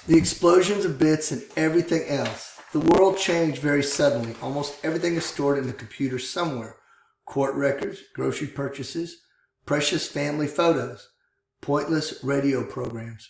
The explosions of bits and everything else. The world changed very suddenly. Almost everything is stored in the computer somewhere. Court records, grocery purchases, precious family photos, pointless radio programs.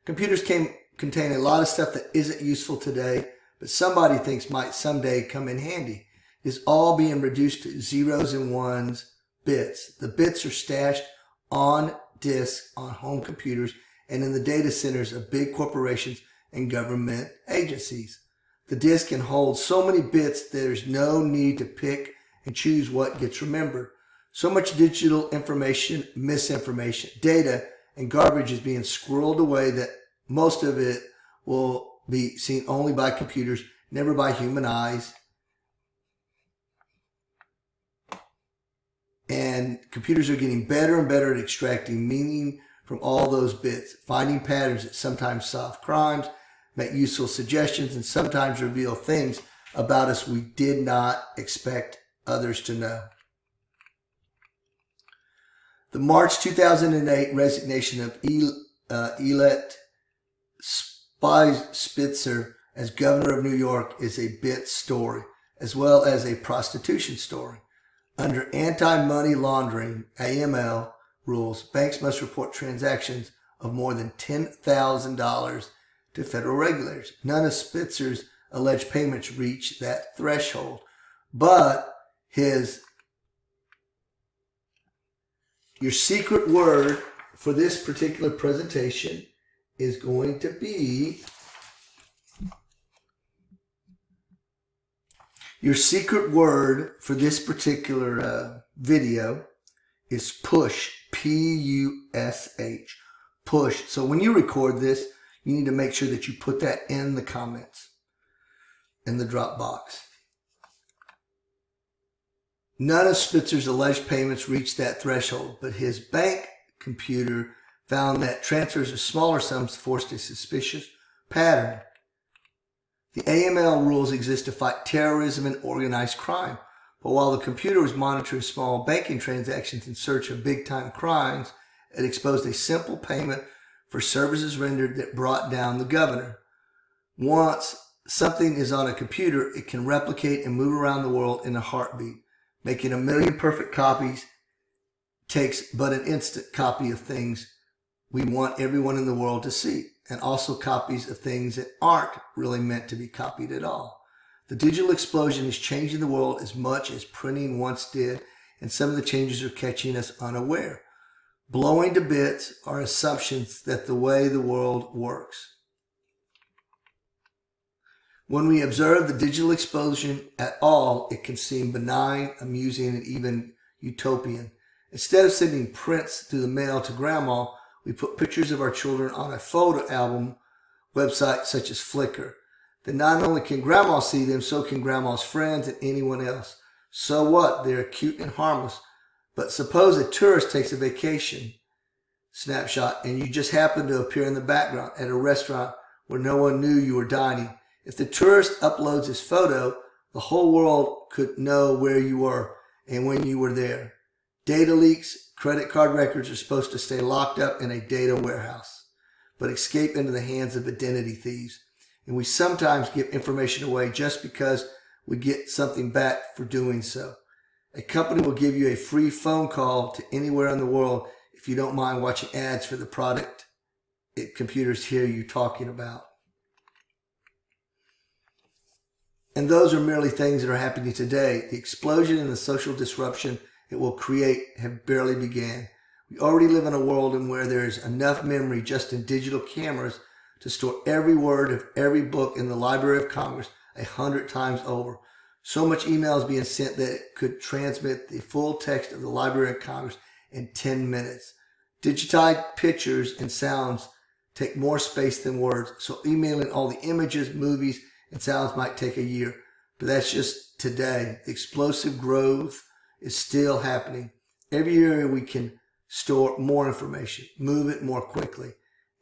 Computers contain a lot of stuff that isn't useful today, but somebody thinks might someday come in handy. It is all being reduced to zeros and ones, bits. The bits are stashed on disk on home computers and in the data centers of big corporations and government agencies. The disk can hold so many bits there's no need to pick and choose what gets remembered. So much digital information, misinformation, data, and garbage is being squirreled away that most of it will be seen only by computers, never by human eyes. And computers are getting better and better at extracting meaning from all those bits, finding patterns that sometimes solve crimes, make useful suggestions, and sometimes reveal things about us we did not expect others to know. The March 2008 resignation of Elliot Spitzer as governor of New York is a bit story, as well as a prostitution story. Under anti-money laundering, AML, rules, banks must report transactions of more than $10,000 to federal regulators. None of Spitzer's alleged payments reach that threshold, but your secret word for this particular presentation is going to be video is push, P-U-S-H, push. So when you record this, you need to make sure that you put that in the comments, in the drop box. None of Spitzer's alleged payments reached that threshold, but his bank computer found that transfers of smaller sums forced a suspicious pattern. The AML rules exist to fight terrorism and organized crime. But while the computer was monitoring small banking transactions in search of big-time crimes, it exposed a simple payment for services rendered that brought down the governor. Once something is on a computer, it can replicate and move around the world in a heartbeat. Making 1 million perfect copies takes but an instant copy of things we want everyone in the world to see, and also copies of things that aren't really meant to be copied at all. The digital explosion is changing the world as much as printing once did, and some of the changes are catching us unaware. Blowing to bits are assumptions that the way the world works. When we observe the digital explosion at all, it can seem benign, amusing, and even utopian. Instead of sending prints through the mail to grandma, we put pictures of our children on a photo album website such as Flickr. Then not only can grandma see them, so can grandma's friends and anyone else. So what? They're cute and harmless. But suppose a tourist takes a vacation snapshot and you just happen to appear in the background at a restaurant where no one knew you were dining. If the tourist uploads his photo, the whole world could know where you were and when you were there. Data leaks, credit card records are supposed to stay locked up in a data warehouse, but escape into the hands of identity thieves. And we sometimes give information away just because we get something back for doing so. A company will give you a free phone call to anywhere in the world if you don't mind watching ads for the product computers hear you talking about. And those are merely things that are happening today. The explosion and the social disruption it will create have barely began. We already live in a world in where there is enough memory just in digital cameras to store every word of every book in the Library of Congress 100 times over. So much email is being sent that it could transmit the full text of the Library of Congress in 10 minutes. Digitized pictures and sounds take more space than words, so emailing all the images, movies, and sounds might take a year. But that's just today. The explosive growth is still happening. Every year we can store more information, move it more quickly,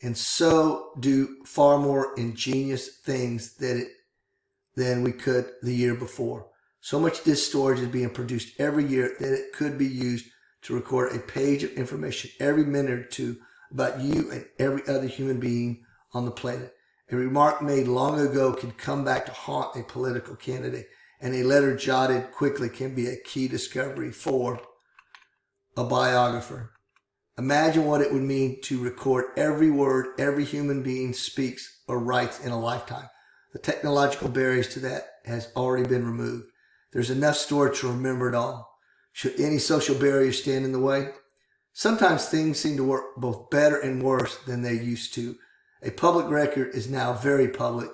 and so do far more ingenious things than we could the year before. So much disk storage is being produced every year that it could be used to record a page of information every minute or two about you and every other human being on the planet. A remark made long ago can come back to haunt a political candidate, and a letter jotted quickly can be a key discovery for a biographer. Imagine what it would mean to record every word every human being speaks or writes in a lifetime. The technological barriers to that has already been removed. There's enough storage to remember it all. Should any social barriers stand in the way? Sometimes things seem to work both better and worse than they used to. A public record is now very public.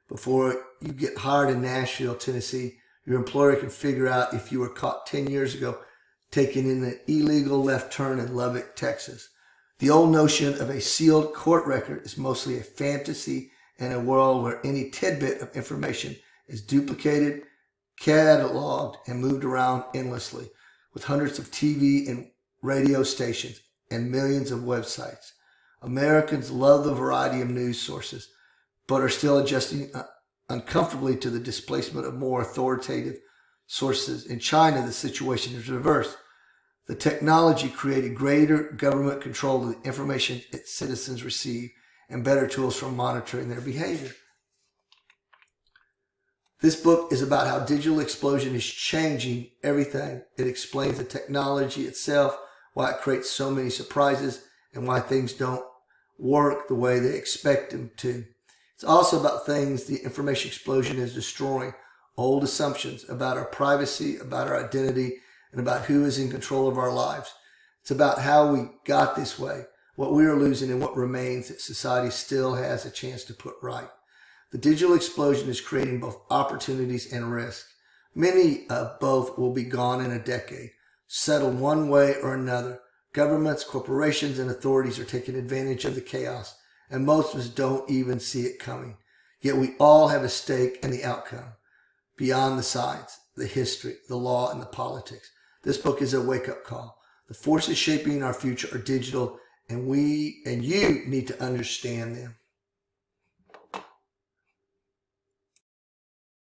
Before you get hired in Nashville, Tennessee, your employer can figure out if you were caught 10 years ago taking in an illegal left turn in Lubbock, Texas. The old notion of a sealed court record is mostly a fantasy in a world where any tidbit of information is duplicated, cataloged, and moved around endlessly, with hundreds of TV and radio stations and millions of websites. Americans love the variety of news sources, but are still adjusting uncomfortably to the displacement of more authoritative sources. In China, the situation is reversed. The technology created greater government control of the information its citizens receive and better tools for monitoring their behavior. This book is about how digital explosion is changing everything. It explains the technology itself, why it creates so many surprises, and why things don't work the way they expect them to. It's also about things the information explosion is destroying, old assumptions about our privacy, about our identity, and about who is in control of our lives. It's about how we got this way, what we are losing, and what remains that society still has a chance to put right. The digital explosion is creating both opportunities and risks. Many of both will be gone in a decade, settled one way or another. Governments, corporations, and authorities are taking advantage of the chaos, and most of us don't even see it coming. Yet we all have a stake in the outcome, beyond the science, the history, the law, and the politics. This book is a wake-up call. The forces shaping our future are digital, and you need to understand them.